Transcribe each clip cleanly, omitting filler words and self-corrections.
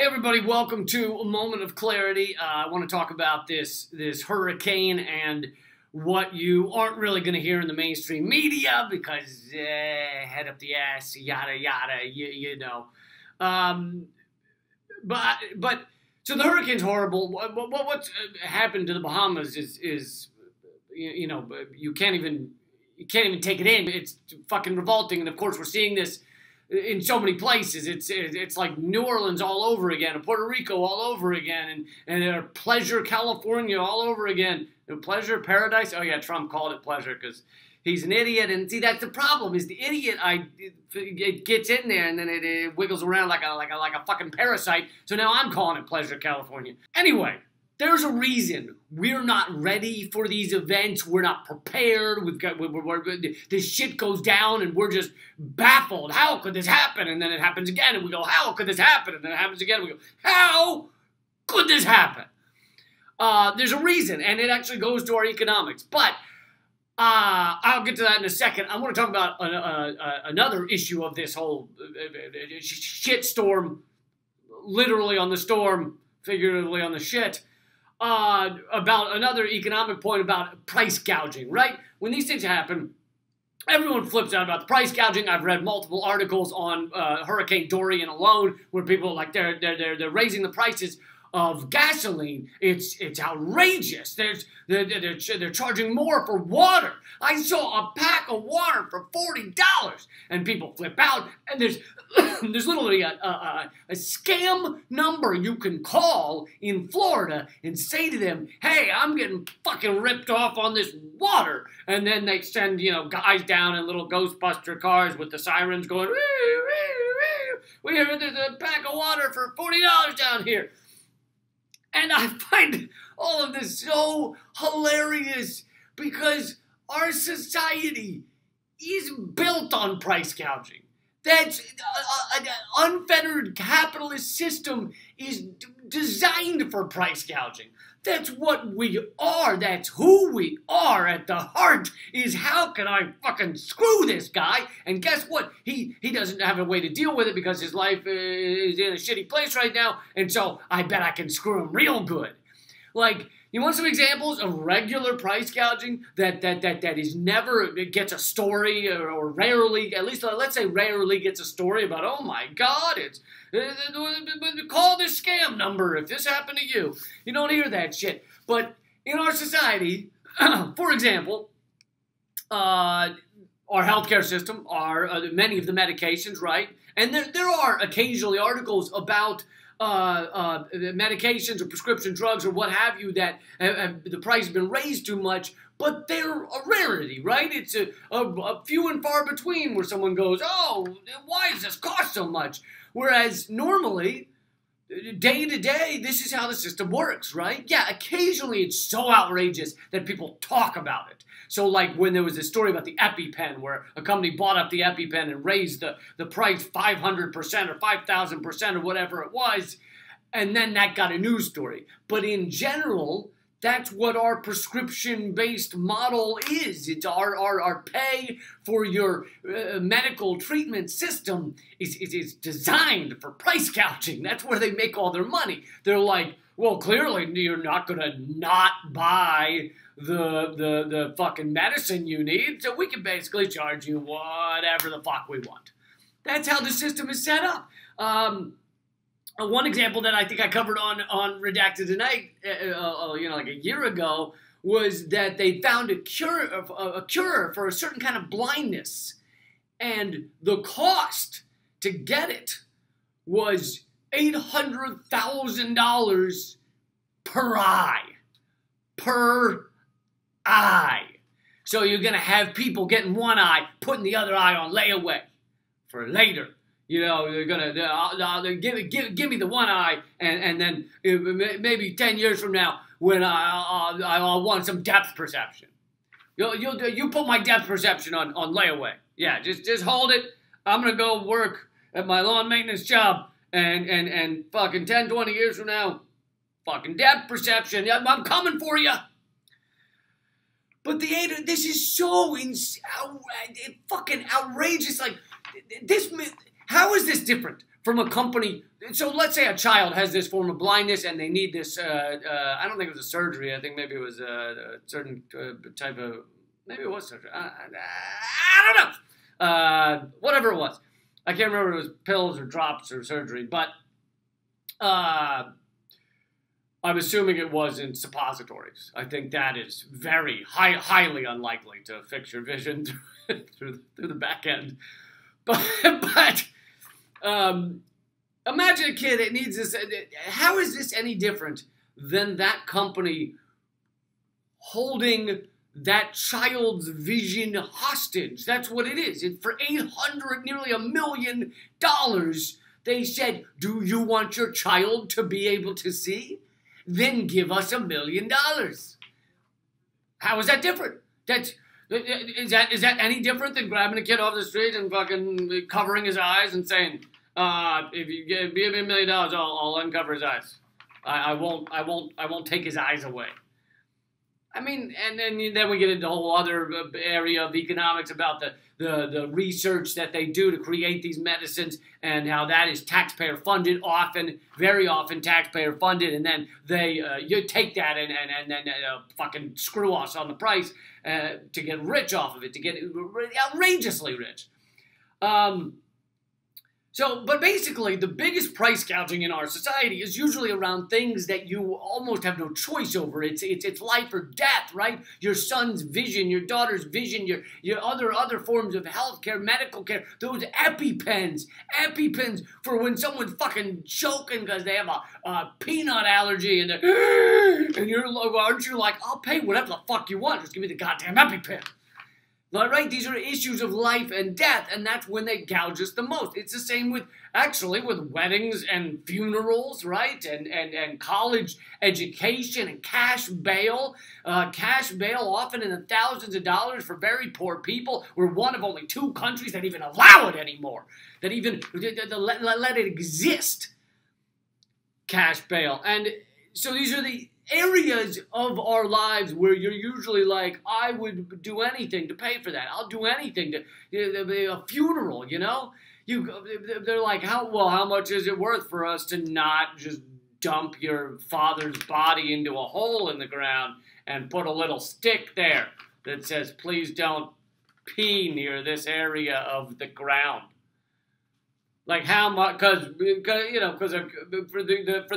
Hey everybody, welcome to a moment of clarity. I want to talk about this hurricane and what you aren't really going to hear in the mainstream media because head up the ass, yada yada, you know. But so the hurricane's horrible. What's happened to the Bahamas is you know, you can't even take it in. It's fucking revolting, and of course we're seeing this in so many places. It's like New Orleans all over again, and Puerto Rico all over again, and Pleasure, California all over again. Pleasure Paradise? Oh yeah, Trump called it Pleasure because he's an idiot. And see, that's the problem, is the idiot it gets in there and then it wiggles around like a fucking parasite. So now I'm calling it Pleasure, California. Anyway, there's a reason we're not ready for these events. We're not prepared. This shit goes down and we're just baffled. How could this happen? And then it happens again and we go, how could this happen? And then it happens again and we go, how could this happen? There's a reason, and it actually goes to our economics. But I'll get to that in a second. I want to talk about another issue of this whole shitstorm, literally on the storm, figuratively on the shit. About another economic point about price gouging, right? When these things happen, everyone flips out about the price gouging. I've read multiple articles on Hurricane Dorian alone, where people like they're raising the prices of gasoline. It's outrageous. They're charging more for water. I saw a pack of water for $40, and people flip out. And there's literally a scam number you can call in Florida and say to them, "Hey, I'm getting fucking ripped off on this water," and then they send guys down in little Ghostbuster cars with the sirens going, "Woo, woo, woo. We heard there's a pack of water for $40 down here." And I find all of this so hilarious because our society is built on price gouging. That's an unfettered capitalist system is designed for price gouging. That's what we are. That's who we are. At the heart is, how can I fucking screw this guy? And guess what? He doesn't have a way to deal with it because his life is in a shitty place right now. And so I bet I can screw him real good. Like, you want some examples of regular price gouging that is never gets a story or rarely, at least let's say rarely gets a story about, oh my God, it's call this scam number if this happened to you. You don't hear that shit. But in our society, for example, our healthcare system, many of the medications, right? And there are occasionally articles about medications or prescription drugs or what have you that the price has been raised too much, but they're a rarity, right? It's a few and far between where someone goes, oh, why does this cost so much? Whereas normally, day to day, this is how the system works, right? Yeah, occasionally it's so outrageous that people talk about it. So like when there was this story about the EpiPen, where a company bought up the EpiPen and raised the price 500% or 5,000% or whatever it was, and then that got a news story. But in general, that's what our prescription-based model is. It's our pay for your medical treatment system is designed for price gouging. That's where they make all their money. They're like, well, clearly you're not going to not buy the fucking medicine you need, so we can basically charge you whatever the fuck we want. That's how the system is set up. One example that I think I covered on Redacted Tonight, like a year ago, was that they found a cure for a certain kind of blindness, and the cost to get it was $800,000 per eye. Per eye. So you're going to have people getting one eye, putting the other eye on layaway for later. They're going to give me the one eye, and then maybe 10 years from now when I'll want some depth perception. You put my depth perception on layaway. Yeah, just hold it. I'm going to go work at my lawn maintenance job, and fucking 10, 20 years from now, fucking depth perception. I'm coming for you. But this is so fucking outrageous. Like, how is this different from a company. So let's say a child has this form of blindness and they need this, I don't think it was a surgery. I think maybe it was a certain type of, maybe it was surgery. I don't know. Whatever it was. I can't remember if it was pills or drops or surgery, but I'm assuming it wasn't suppositories. I think that is very highly unlikely to fix your vision through the back end. But imagine a kid that needs this. How is this any different than that company holding that child's vision hostage? That's what it is. For $800, nearly $1 million, they said, do you want your child to be able to see? Then give us $1 million. How is that different? Is that any different than grabbing a kid off the street and fucking covering his eyes and saying, if you give me $1 million, I'll uncover his eyes. I won't take his eyes away. I mean, and then we get into a whole other area of economics about the research that they do to create these medicines and how that is taxpayer funded, very often taxpayer funded, and then you take that and then fucking screw us on the price to get rich off of it, to get outrageously rich. But basically, the biggest price gouging in our society is usually around things that you almost have no choice over. It's life or death, right? Your son's vision, your daughter's vision, your other forms of health care, medical care, those EpiPens for when someone's fucking choking because they have a peanut allergy and aren't you like, I'll pay whatever the fuck you want, just give me the goddamn EpiPen. Right? These are issues of life and death, and that's when they gouge us the most. It's the same with weddings and funerals, right? And college education and cash bail. Cash bail often in the thousands of dollars for very poor people. We're one of only 2 countries that even allow it anymore, that even let it exist. Cash bail. And so these are the areas of our lives where you're usually like, I would do anything to pay for that. I'll do anything to a funeral, you know? They're like, how much is it worth for us to not just dump your father's body into a hole in the ground and put a little stick there that says, please don't pee near this area of the ground? Like how much? Because for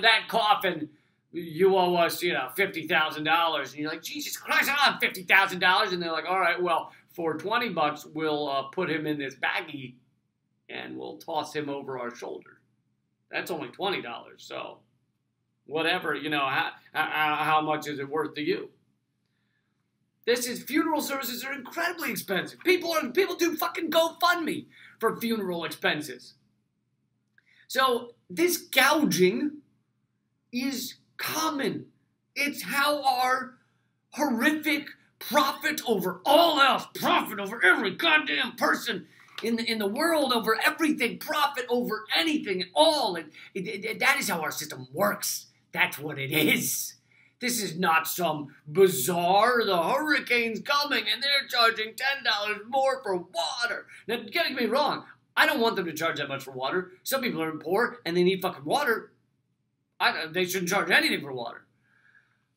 that coffin, you owe us, $50,000. And you're like, Jesus Christ, I don't have $50,000. And they're like, all right, well, for $20, we'll put him in this baggie and we'll toss him over our shoulder. That's only $20. So whatever, how much is it worth to you? Funeral services are incredibly expensive. People do fucking GoFundMe for funeral expenses. So this gouging is common. It's how our horrific profit over all else, profit over every goddamn person in the world, over everything, profit over anything at all. And that is how our system works. That's what it is. This is not some bizarre, the hurricane's coming and they're charging $10 more for water. Now, don't get me wrong. I don't want them to charge that much for water. Some people are poor and they need fucking water. They shouldn't charge anything for water.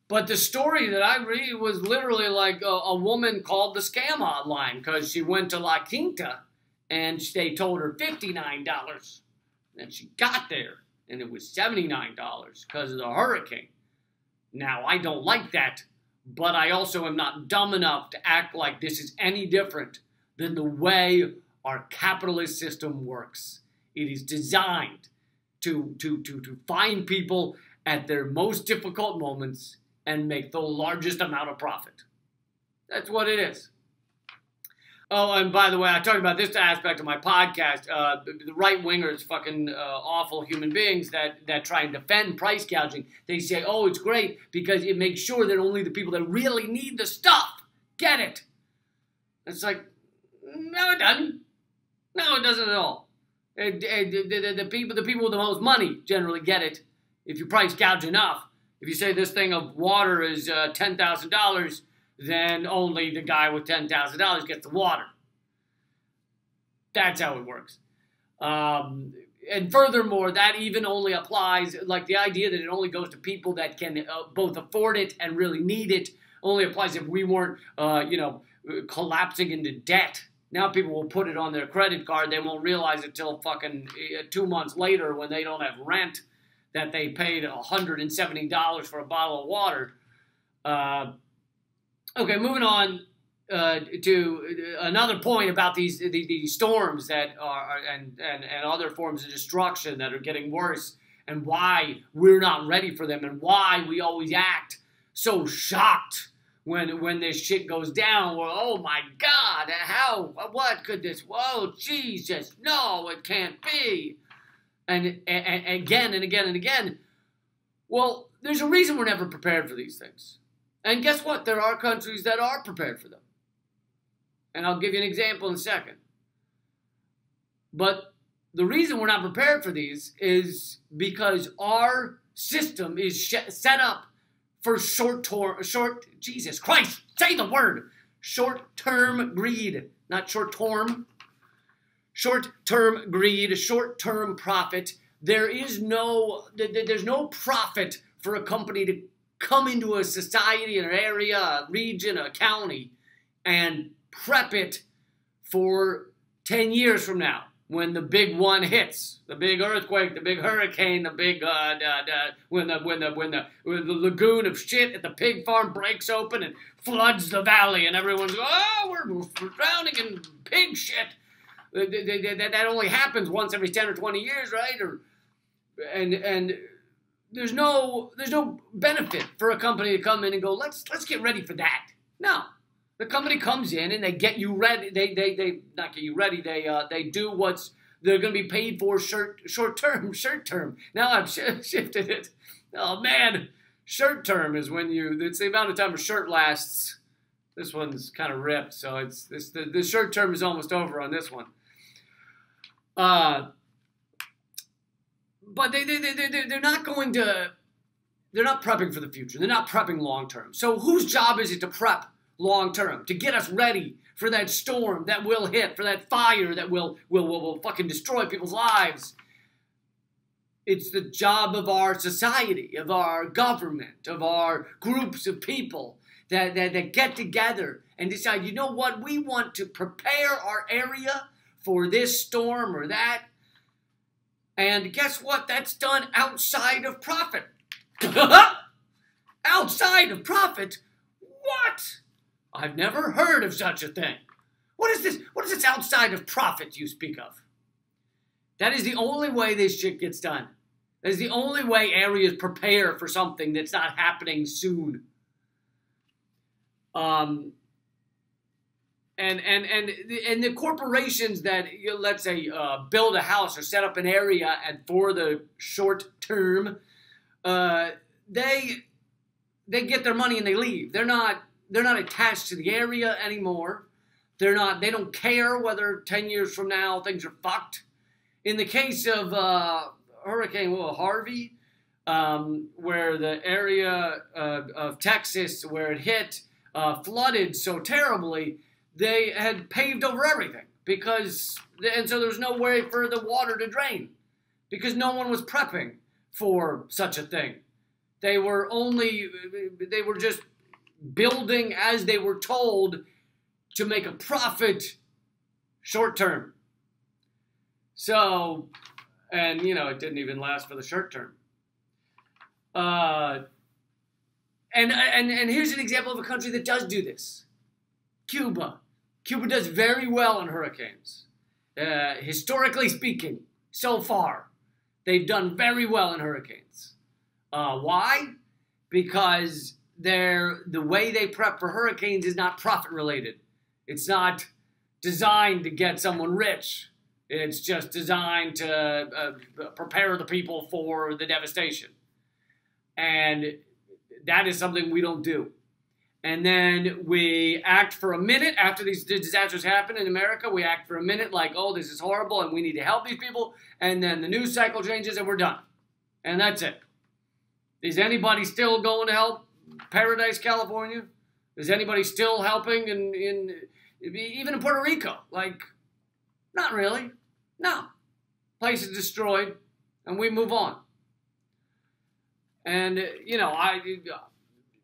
But the story that I read was literally like a woman called the scam hotline because she went to La Quinta and they told her $59. And she got there and it was $79 because of the hurricane. Now, I don't like that, but I also am not dumb enough to act like this is any different than the way our capitalist system works. It is designed to find people at their most difficult moments and make the largest amount of profit. That's what it is. Oh, and by the way, I talked about this aspect of my podcast. The right-wingers, fucking awful human beings that try and defend price gouging. They say, oh, it's great because it makes sure that only the people that really need the stuff get it. It's like, no, it doesn't. No, it doesn't at all. The people with the most money generally get it if you price gouge enough. If you say this thing of water is $10,000, then only the guy with $10,000 gets the water. That's how it works. And furthermore, that even only applies, like the idea that it only goes to people that can both afford it and really need it, only applies if we weren't, collapsing into debt. Now people will put it on their credit card. They won't realize it till fucking 2 months later when they don't have rent that they paid $170 for a bottle of water. Okay, moving on to another point about these storms that are and other forms of destruction that are getting worse, and why we're not ready for them, and why we always act so shocked when this shit goes down. We're, oh my God, what could this, whoa, Jesus, no, it can't be. And again and again and again. Well, there's a reason we're never prepared for these things. And guess what? There are countries that are prepared for them. And I'll give you an example in a second. But the reason we're not prepared for these is because our system is set up for Jesus Christ, say the word, short-term greed, not short-term. Short-term greed, short-term profit. There's no profit for a company to come into a society, an area, a region, a county, and prep it for 10 years from now when the big one hits, the big earthquake, the big hurricane, the big when the lagoon of shit at the pig farm breaks open and floods the valley, and everyone's going, oh, we're drowning in pig shit. That only happens once every 10 or 20 years, right? And there's no benefit for a company to come in and go, let's get ready for that. No. The company comes in and they get you ready. They not get you ready. They do what's they're going to be paid for short term. Now I've shifted it. Oh man, short term is when it's the amount of time a shirt lasts. This one's kind of ripped, so the short term is almost over on this one. But they're not going to. They're not prepping for the future. They're not prepping long term. So whose job is it to prep long term, to get us ready for that storm that will hit, for that fire that will fucking destroy people's lives? It's the job of our society, of our government, of our groups of people that get together and decide, you know what, we want to prepare our area for this storm or that. And guess what? That's done outside of profit. Outside of profit? What? I've never heard of such a thing. What is this? What is this outside of profit you speak of? That is the only way this shit gets done. That is the only way areas prepare for something that's not happening soon. And the corporations that, let's say, build a house or set up an area and for the short term, they get their money and they leave. They're not attached to the area anymore. They don't care whether 10 years from now things are fucked. In the case of Hurricane Harvey, where the area of Texas where it hit flooded so terribly, they had paved over everything and so there was no way for the water to drain because no one was prepping for such a thing. They were just building as they were told to make a profit short term. So, and it didn't even last for the short term. And here's an example of a country that does do this. Cuba. Cuba does very well in hurricanes. Historically speaking, so far, they've done very well in hurricanes. Why? Because the way they prep for hurricanes is not profit related. It's not designed to get someone rich. It's just designed to prepare the people for the devastation. And that is something we don't do. And then we act for a minute after these disasters happen in America. We act for a minute like, oh, this is horrible and we need to help these people. And then the news cycle changes and we're done. And that's it. Is anybody still going to help Paradise, California? Is anybody still helping even in Puerto Rico? Like, not really. No. place is destroyed, and we move on. And,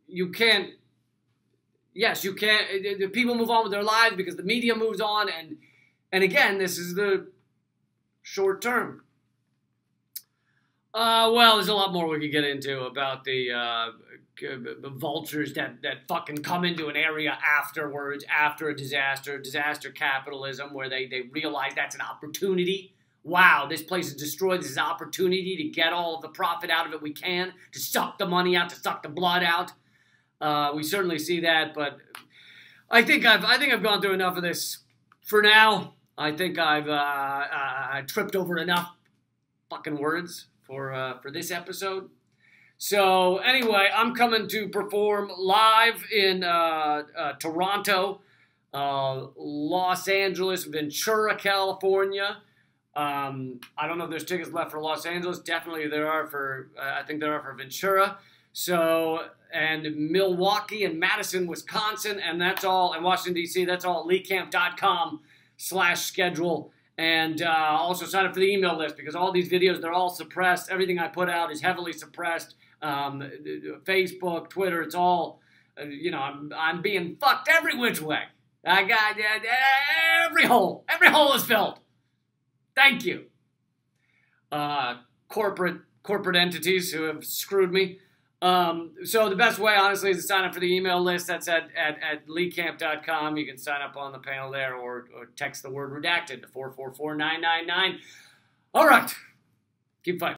you can't, yes, you can't, the people move on with their lives because the media moves on, and again, this is the short term. Well, there's a lot more we could get into about the vultures that fucking come into an area afterwards, after a disaster capitalism, where they realize that's an opportunity. Wow, this place is destroyed. This is an opportunity to get all of the profit out of it we can, to suck the money out, to suck the blood out. We certainly see that, but I think I've gone through enough of this for now. I think I've tripped over enough fucking words for this episode. So anyway, I'm coming to perform live in Toronto, Los Angeles, Ventura, California. I don't know if there's tickets left for Los Angeles. Definitely there are for, I think there are for Ventura. So, and Milwaukee and Madison, Wisconsin, and that's all, and Washington, D.C., that's all at leecamp.com/schedule. And also sign up for the email list, because all these videos, they're all suppressed. Everything I put out is heavily suppressed. Facebook, Twitter, it's all, I'm being fucked every which way. I got every hole is filled. Thank you. Corporate entities who have screwed me. So the best way, honestly, is to sign up for the email list. That's at leecamp.com. You can sign up on the panel there, or text the word redacted to 444-999. All right. Keep fighting.